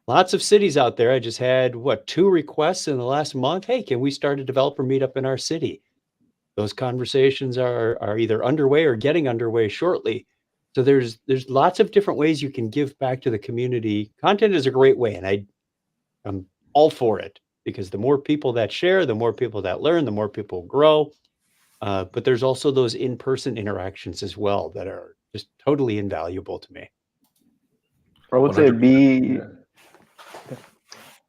S1: Lots of cities out there. I just had 2 requests in the last month. Hey, can we start a developer meetup in our city? Those conversations are either underway or getting underway shortly. So there's lots of different ways you can give back to the community. Content is a great way, and I'm all for it, because the more people that share, the more people that learn, the more people grow. But there's also those in-person interactions as well that are just totally invaluable to me.
S3: I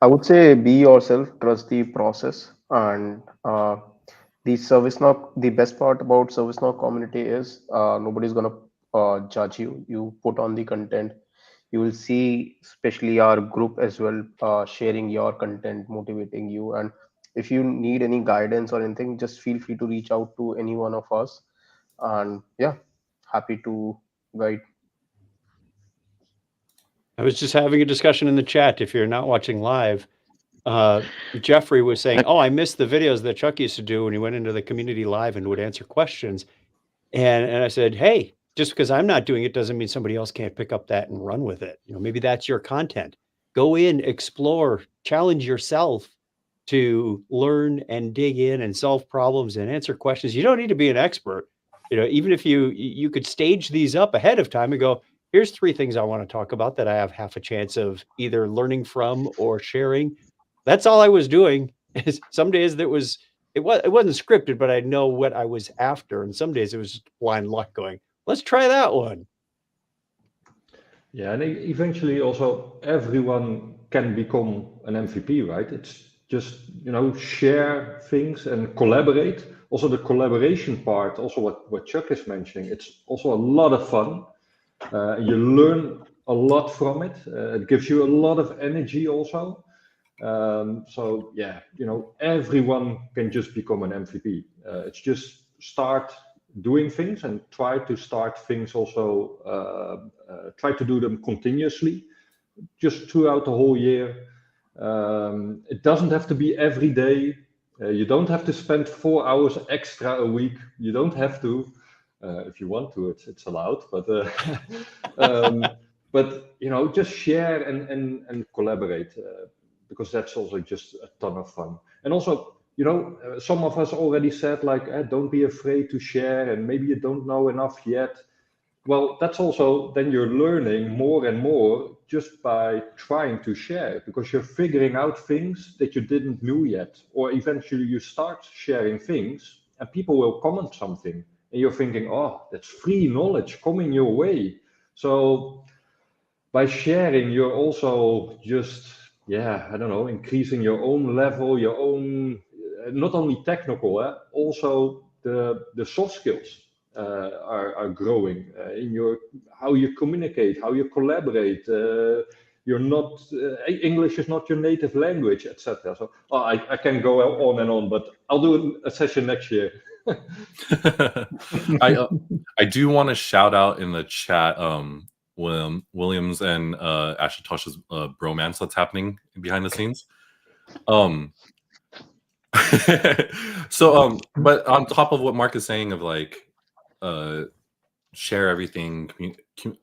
S3: would say be yourself, trust the process, and the ServiceNow. The best part about ServiceNow community is nobody's gonna judge you. You put on the content. You will see, especially our group as well, sharing your content, motivating you. And if you need any guidance or anything, just feel free to reach out to any one of us. And yeah, happy to guide.
S1: I was just having a discussion in the chat. If you're not watching live, Jeffrey was saying, oh, I missed the videos that Chuck used to do when he went into the community live and would answer questions. And I said, hey, just because I'm not doing it doesn't mean somebody else can't pick up that and run with it. Maybe that's your content. Go in, explore, challenge yourself to learn and dig in and solve problems and answer questions. You don't need to be an expert. Even if you could stage these up ahead of time and go, here's 3 things I want to talk about that I have half a chance of either learning from or sharing. That's all I was doing. Some days it wasn't scripted, but I know what I was after. And some days it was just blind luck going, let's try that one.
S8: Yeah, and eventually also everyone can become an MVP, right? It's just, share things and collaborate. Also the collaboration part, also what Chuck is mentioning, it's also a lot of fun. You learn a lot from it. It gives you a lot of energy also. So yeah, everyone can just become an MVP. It's just start doing things and try to start things also, try to do them continuously, just throughout the whole year. It doesn't have to be every day. You don't have to spend 4 hours extra a week. You don't have to. If you want to, it's allowed. But just share and collaborate. Because that's also just a ton of fun. And also, some of us already said, like, don't be afraid to share, and maybe you don't know enough yet. Well, that's also, then you're learning more and more just by trying to share, because you're figuring out things that you didn't know yet. Or eventually you start sharing things and people will comment something and you're thinking, oh, that's free knowledge coming your way. So by sharing, you're also just, I don't know, increasing your own level, your own, not only technical, also the soft skills are growing in your, how you communicate, how you collaborate. You're not, English is not your native language, etc. So I can go on and on, but I'll do a session next year.
S2: I do want to shout out in the chat Williams and Ashutosh's bromance that's happening behind the scenes. But on top of what Mark is saying of like share everything,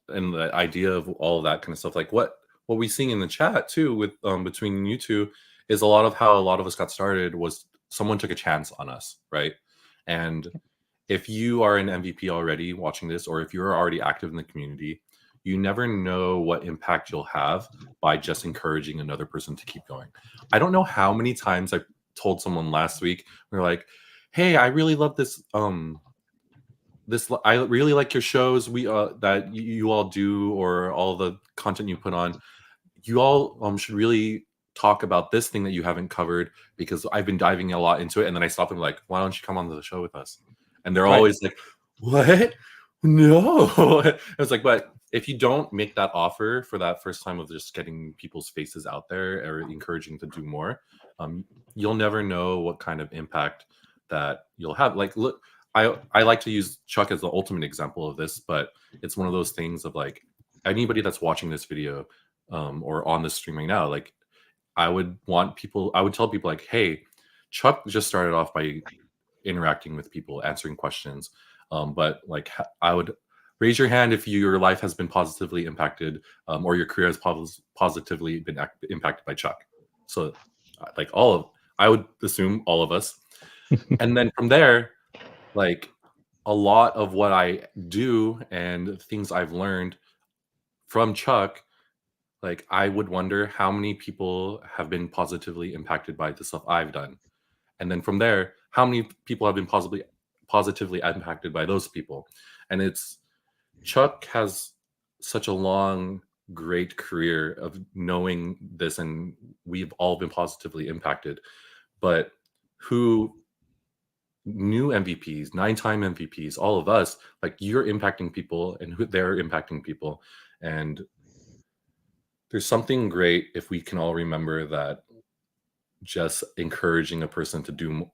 S2: and the idea of all of that kind of stuff, like what we seeing in the chat too with between you two is a lot of how a lot of us got started was someone took a chance on us, right? And if you are an MVP already watching this, or if you're already active in the community, you never know what impact you'll have by just encouraging another person to keep going. I don't know how many times I told someone last week, we were like, hey, I really love this I really like your shows that you all do, or all the content you put on. You all should really talk about this thing that you haven't covered, because I've been diving a lot into it. And then I stop and like, why don't you come on the show with us? And they're always like, what? No. It's like, but if you don't make that offer for that first time of just getting people's faces out there or encouraging to do more, you'll never know what kind of impact that you'll have. Like, look, I like to use Chuck as the ultimate example of this, but it's one of those things of like, anybody that's watching this video or on this stream right now, like I would tell people like, hey, Chuck just started off by interacting with people, answering questions. But like, I would raise your hand if your life has been positively impacted or your career has positively been impacted by Chuck. So like I would assume all of us. And then from there, like a lot of what I do and things I've learned from Chuck, like I would wonder how many people have been positively impacted by the stuff I've done. And then from there, how many people have been positively impacted by those people. And Chuck has such a long, great career of knowing this, and we've all been positively impacted. But who new MVPs, 9-time MVPs, all of us, like you're impacting people and they're impacting people. And there's something great if we can all remember that just encouraging a person to do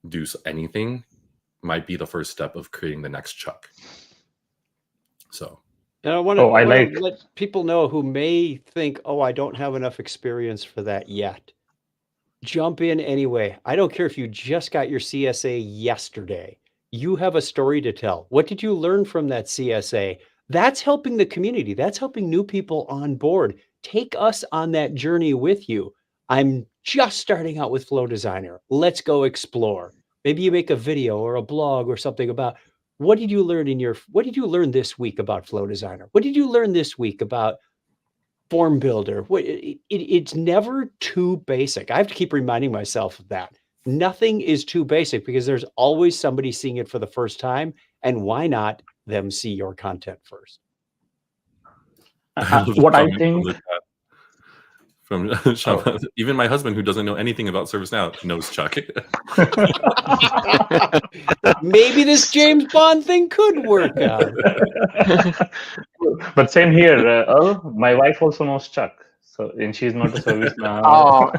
S2: anything might be the first step of creating the next Chuck. So.
S1: And I want to let people know who may think, oh, I don't have enough experience for that yet. Jump in anyway. I don't care if you just got your CSA yesterday. You have a story to tell. What did you learn from that CSA? That's helping the community. That's helping new people on board. Take us on that journey with you. I'm just starting out with Flow Designer. Let's go explore. Maybe you make a video or a blog or something about what did you learn this week about Flow Designer? What did you learn this week about Form Builder? It's never too basic. I have to keep reminding myself of that. Nothing is too basic because there's always somebody seeing it for the first time. And why not them see your content first?
S10: What I think
S2: from even my husband, who doesn't know anything about ServiceNow, knows Chuck.
S1: Maybe this James Bond thing could work out.
S10: But same here, Earl. My wife also knows Chuck, and she's not a ServiceNow.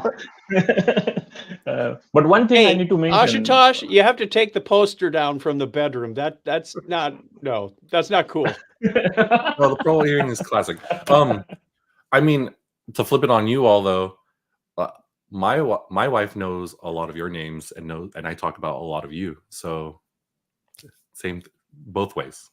S10: But one thing I need to mention,
S1: Ashutosh, you have to take the poster down from the bedroom. That's not cool.
S2: Well, the pro hearing is classic. I mean, to flip it on you all though, my wife knows a lot of your names and I talk about a lot of you. So same both ways.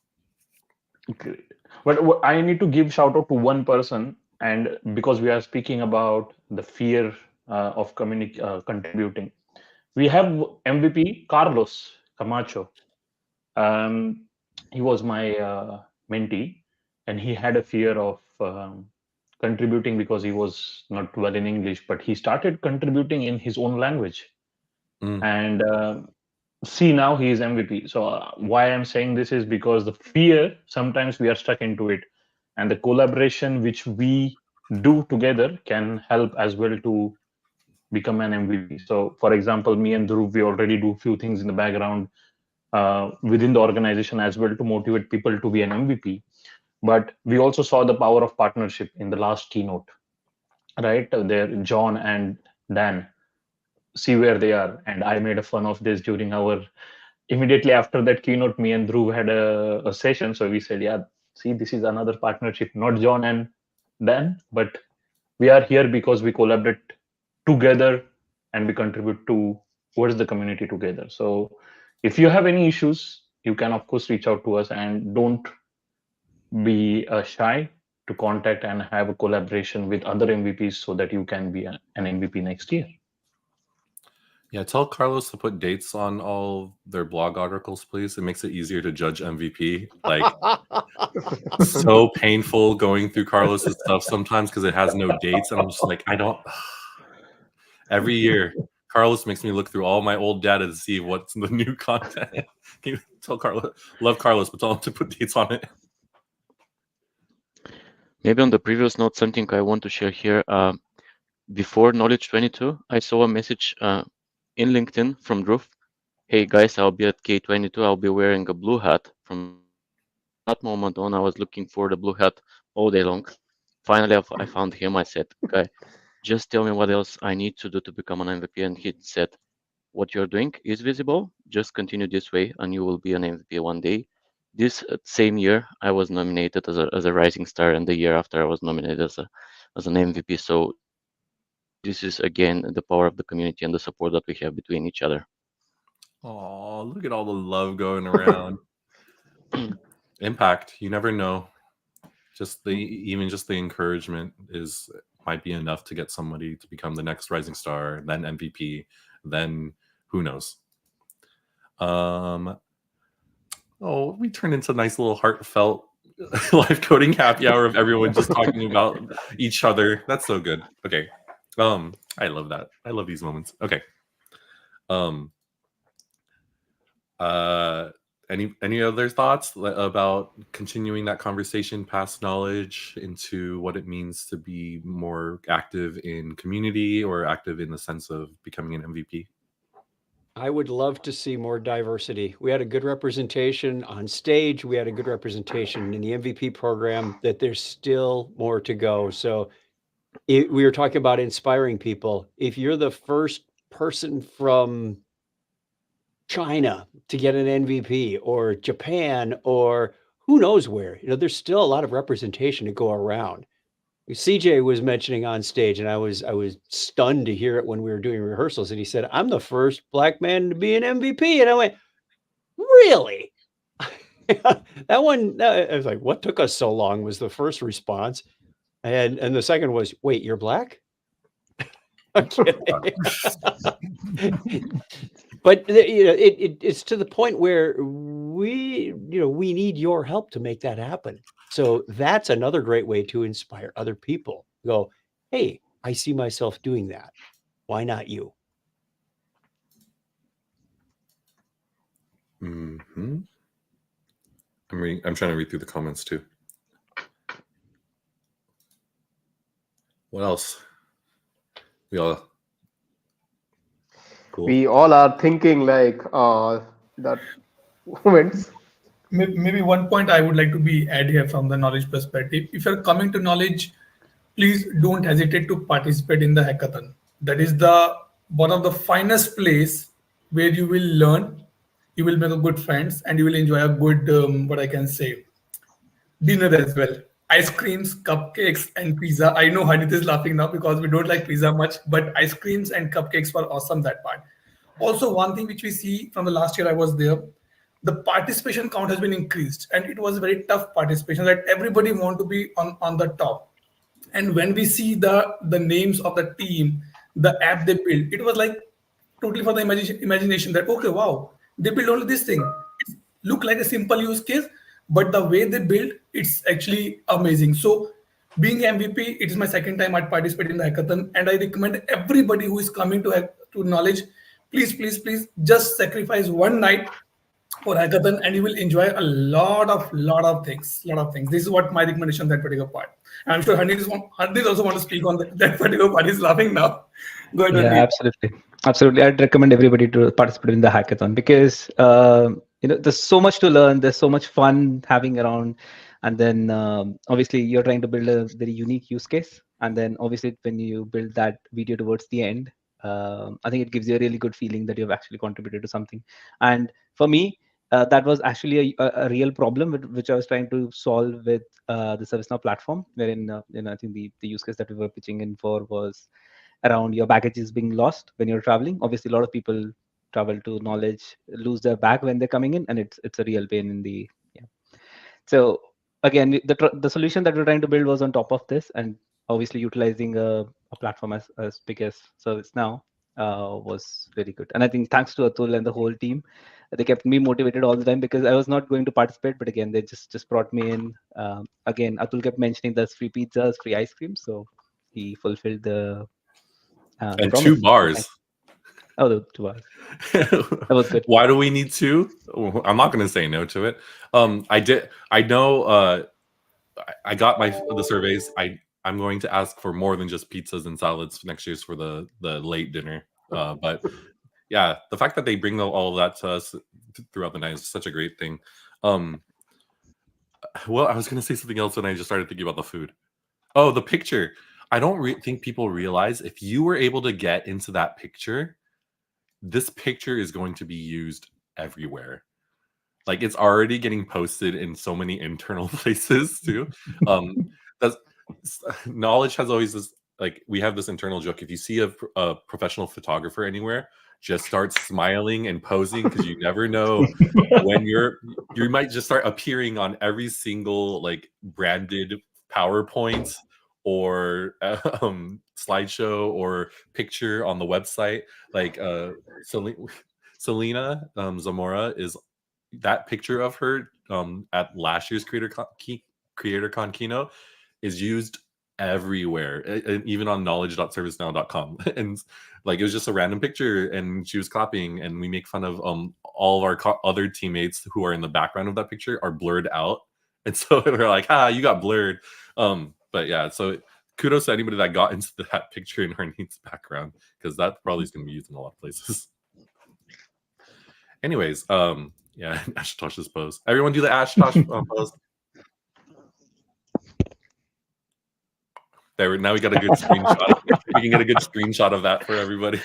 S10: Okay. But I need to give shout out to one person, and because we are speaking about the fear of contributing, we have MVP Carlos Camacho. He was my mentee, and he had a fear of contributing because he was not well in English, but he started contributing in his own language. And see, now he is MVP. So why I'm saying this is because the fear, sometimes we are stuck into it, and the collaboration which we do together can help as well to become an MVP. So for example, me and Dhruv, we already do a few things in the background within the organization as well to motivate people to be an MVP. But we also saw the power of partnership in the last keynote, right? There, John and Dan, see where they are. And I made a fun of this during immediately after that keynote, me and Dhruv had a session. So we said, yeah, see, this is another partnership, not John and Dan, but we are here because we collaborate together and we contribute towards the community together. So if you have any issues, you can of course reach out to us, and don't be shy to contact and have a collaboration with other MVPs so that you can be an MVP next year.
S2: Yeah, tell Carlos to put dates on all their blog articles, please. It makes it easier to judge MVP. Like, so painful going through Carlos's stuff sometimes because it has no dates, and I'm just like, I don't. Every year, Carlos makes me look through all my old data to see what's the new content. Can you tell Carlos? Love Carlos, but tell him to put dates on it.
S6: Maybe on the previous note, something I want to share here. Before Knowledge 22, I saw a message in LinkedIn from Dhruv. Hey guys, I'll be at K22. I'll be wearing a blue hat. From that moment on, I was looking for the blue hat all day long. Finally, I found him. I said, "Guy, just tell me what else I need to do to become an MVP." And he said, "What you're doing is visible. Just continue this way, and you will be an MVP one day." This same year, I was nominated as a rising star, and the year after, I was nominated as an MVP. So this is again the power of the community and the support that we have between each other.
S2: Oh, look at all the love going around. Impact. You never know. Just the encouragement might be enough to get somebody to become the next rising star, then MVP, then who knows. We turned into a nice little heartfelt live coding happy hour of everyone just talking about each other. That's so good. Okay. I love that. I love these moments. Okay. Any other thoughts about continuing that conversation past knowledge into what it means to be more active in community or active in the sense of becoming an MVP?
S1: I would love to see more diversity. We had a good representation on stage. We had a good representation in the MVP program, that there's still more to go. So we were talking about inspiring people. If you're the first person from China to get an MVP, or Japan, or who knows where, there's still a lot of representation to go around. CJ was mentioning on stage, and I was stunned to hear it when we were doing rehearsals, and he said, "I'm the first Black man to be an MVP." And I went, "Really?" That one, I was like, "What took us so long?" was the first response. And the second was, "Wait, you're Black?" I'm kidding. But it's to the point where we need your help to make that happen. So that's another great way to inspire other people. Go, "Hey, I see myself doing that. Why not you?"
S2: Mm-hmm. I'm trying to read through the comments too. What else? We all cool.
S3: We all are thinking like that moments.
S5: Maybe one point I would like to be add here from the knowledge perspective. If you're coming to knowledge, please don't hesitate to participate in the hackathon. That is the one of the finest place where you will learn, you will make a good friends, and you will enjoy a good what I can say, dinner as well. Ice creams, cupcakes, and pizza. I know Hanit is laughing now because we don't like pizza much, but ice creams and cupcakes were awesome that part. Also, one thing which we see from the last year I was there, the participation count has been increased, and it was very tough participation that everybody want to be on the top. And when we see the names of the team, the app they built, it was like totally for the imagination that, okay, wow, they build only this thing. It look like a simple use case, but the way they build, it's actually amazing. So being MVP, it is my second time I participate in the hackathon, and I recommend everybody who is coming to knowledge, please just sacrifice one night for hackathon, and you will enjoy a lot of things. This is what my recommendation, that particular part. And I'm sure Hanit also want to speak on that particular part. He's laughing now. Go ahead,
S9: Yeah,
S5: Hanit.
S9: absolutely. I'd recommend everybody to participate in the hackathon because there's so much to learn. There's so much fun having around, and then obviously you're trying to build a very unique use case. And then obviously when you build that video towards the end, I think it gives you a really good feeling that you've actually contributed to something. And for me, that was actually a real problem which I was trying to solve with the ServiceNow platform, wherein I think the use case that we were pitching in for was around your baggage is being lost when you're traveling. Obviously, a lot of people travel to knowledge, lose their bag when they're coming in, and it's a real pain in the. Yeah. So again, the solution that we're trying to build was on top of this, and obviously utilizing a platform as big as ServiceNow was really good. And I think thanks to Atul and the whole team, they kept me motivated all the time because I was not going to participate, but again, they just brought me in. Again, Atul kept mentioning there's free pizzas, free ice cream, so he fulfilled the
S2: and
S9: promise.
S2: 2 bars.
S9: Oh, the 2 bars. That was good.
S2: Why do we need 2? I'm not going to say no to it. I know. I got the surveys. I'm going to ask for more than just pizzas and salads next year's for the late dinner. But yeah, the fact that they bring all of that to us throughout the night is such a great thing. Well, I was going to say something else when I just started thinking about the food. Oh, the picture. I don't think people realize if you were able to get into that picture, this picture is going to be used everywhere. Like, it's already getting posted in so many internal places too. Knowledge has always this, like, we have this internal joke. If you see a professional photographer anywhere, just start smiling and posing, because you never know when you might just start appearing on every single like branded PowerPoint or slideshow or picture on the website. Like Selena Zamora is that picture of her at last year's CreatorCon keynote is used everywhere, and even on knowledge.servicenow.com. And like, it was just a random picture and she was clapping, and we make fun of all of our other teammates who are in the background of that picture are blurred out, and so we're like, you got blurred. But yeah, so kudos to anybody that got into that picture in our needs background, because that probably is going to be used in a lot of places. Anyways, yeah, Ashtosh's pose. Everyone do the Ashtosh pose. There, now we got a good screenshot. We can get a good screenshot of that for everybody.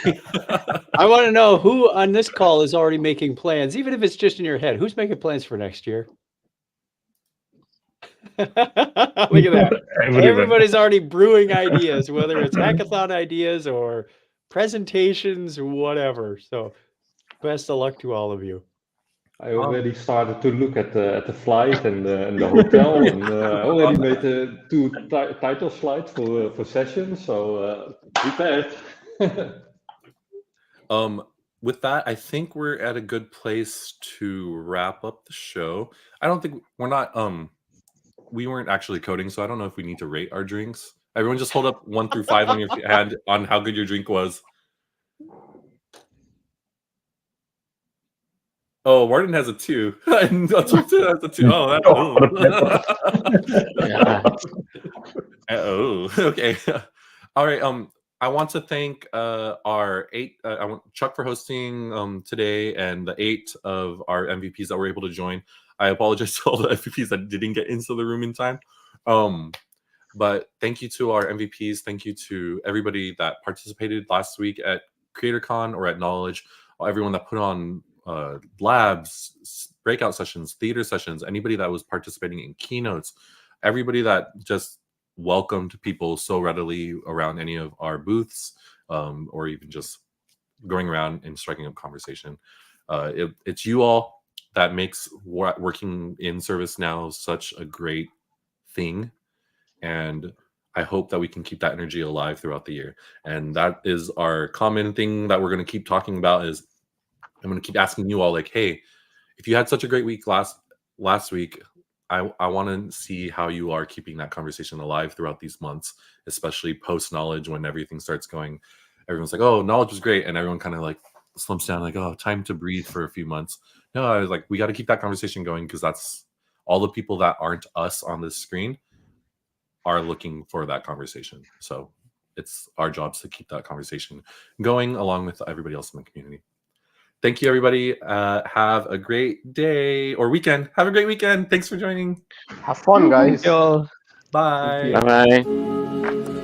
S1: I want to know who on this call is already making plans, even if it's just in your head. Who's making plans for next year? Look at that. Everybody's already brewing ideas, whether it's hackathon ideas or presentations, whatever. So best of luck to all of you.
S8: I already started to look at the flight and the hotel, and I already made 2 title slides for sessions, so prepared.
S2: With that, I think we're at a good place to wrap up the show. I don't think we weren't actually coding, so I don't know if we need to rate our drinks. Everyone just hold up 1 through 5 on your hand on how good your drink was. Oh, Martin has a 2. And Atul has a 2. Oh, okay. All right. I want to thank our 8. I want Chuck for hosting today, and the 8 of our MVPs that were able to join. I apologize to all the MVPs that didn't get into the room in time. But thank you to our MVPs. Thank you to everybody that participated last week at CreatorCon or at Knowledge. Everyone that put on labs, breakout sessions, theater sessions, anybody that was participating in keynotes, everybody that just welcomed people so readily around any of our booths, or even just going around and striking up conversation. It's you all that makes working in ServiceNow such a great thing. And I hope that we can keep that energy alive throughout the year. And that is our common thing that we're going to keep talking about. Is I'm going to keep asking you all, like, hey, if you had such a great week last week, I want to see how you are keeping that conversation alive throughout these months, especially post Knowledge, when everything starts going. Everyone's like, oh, Knowledge was great. And everyone kind of like slumps down, like, oh, time to breathe for a few months. No, I was like, we got to keep that conversation going, because that's all the people that aren't us on this screen are looking for that conversation. So it's our jobs to keep that conversation going along with everybody else in the community. Thank you, everybody. Have a great day or weekend. Have a great weekend. Thanks for joining.
S3: Have fun, guys.
S9: Thank you all.
S2: Bye.
S6: Bye.